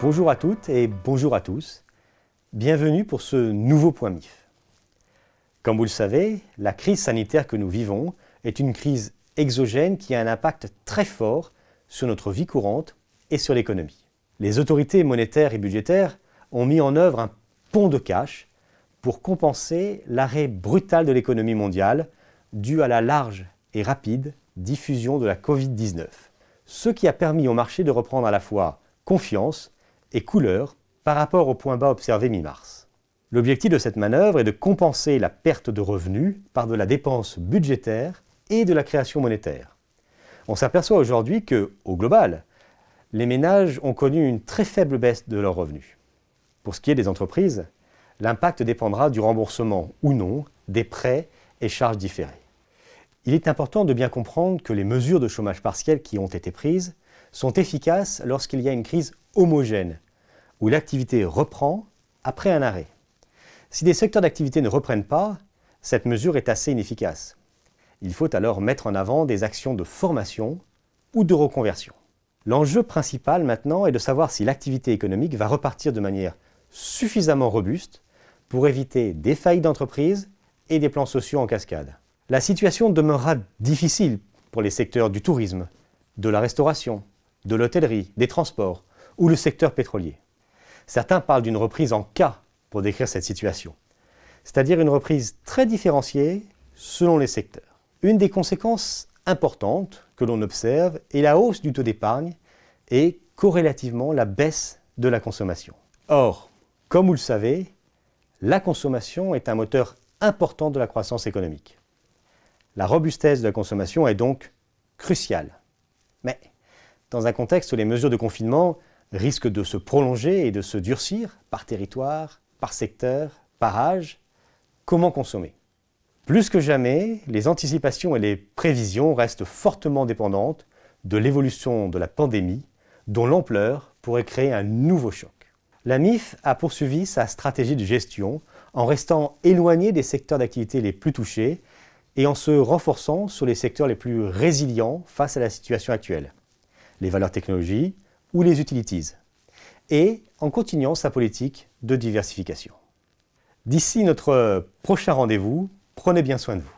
Bonjour à toutes et bonjour à tous. Bienvenue pour ce nouveau point MIF. Comme vous le savez, la crise sanitaire que nous vivons est une crise exogène qui a un impact très fort sur notre vie courante et sur l'économie. Les autorités monétaires et budgétaires ont mis en œuvre un pont de cash pour compenser l'arrêt brutal de l'économie mondiale dû à la large et rapide diffusion de la Covid-19, ce qui a permis au marché de reprendre à la fois confiance et couleur par rapport au point bas observé mi-mars. L'objectif de cette manœuvre est de compenser la perte de revenus par de la dépense budgétaire et de la création monétaire. On s'aperçoit aujourd'hui que, au global, les ménages ont connu une très faible baisse de leurs revenus. Pour ce qui est des entreprises, l'impact dépendra du remboursement ou non des prêts et charges différées. Il est important de bien comprendre que les mesures de chômage partiel qui ont été prises sont efficaces lorsqu'il y a une crise homogène, où l'activité reprend après un arrêt. Si des secteurs d'activité ne reprennent pas, cette mesure est assez inefficace. Il faut alors mettre en avant des actions de formation ou de reconversion. L'enjeu principal maintenant est de savoir si l'activité économique va repartir de manière suffisamment robuste pour éviter des faillites d'entreprises et des plans sociaux en cascade. La situation demeurera difficile pour les secteurs du tourisme, de la restauration, de l'hôtellerie, des transports ou le secteur pétrolier. Certains parlent d'une reprise en K pour décrire cette situation, c'est-à-dire une reprise très différenciée selon les secteurs. Une des conséquences importantes que l'on observe est la hausse du taux d'épargne et corrélativement la baisse de la consommation. Or, comme vous le savez, la consommation est un moteur important de la croissance économique. La robustesse de la consommation est donc cruciale. Mais dans un contexte où les mesures de confinement risquent de se prolonger et de se durcir par territoire, par secteur, par âge, comment consommer ? Plus que jamais, les anticipations et les prévisions restent fortement dépendantes de l'évolution de la pandémie, dont l'ampleur pourrait créer un nouveau choc. La MIF a poursuivi sa stratégie de gestion en restant éloignée des secteurs d'activité les plus touchés et en se renforçant sur les secteurs les plus résilients face à la situation actuelle, les valeurs technologies ou les utilities, et en continuant sa politique de diversification. D'ici notre prochain rendez-vous, prenez bien soin de vous.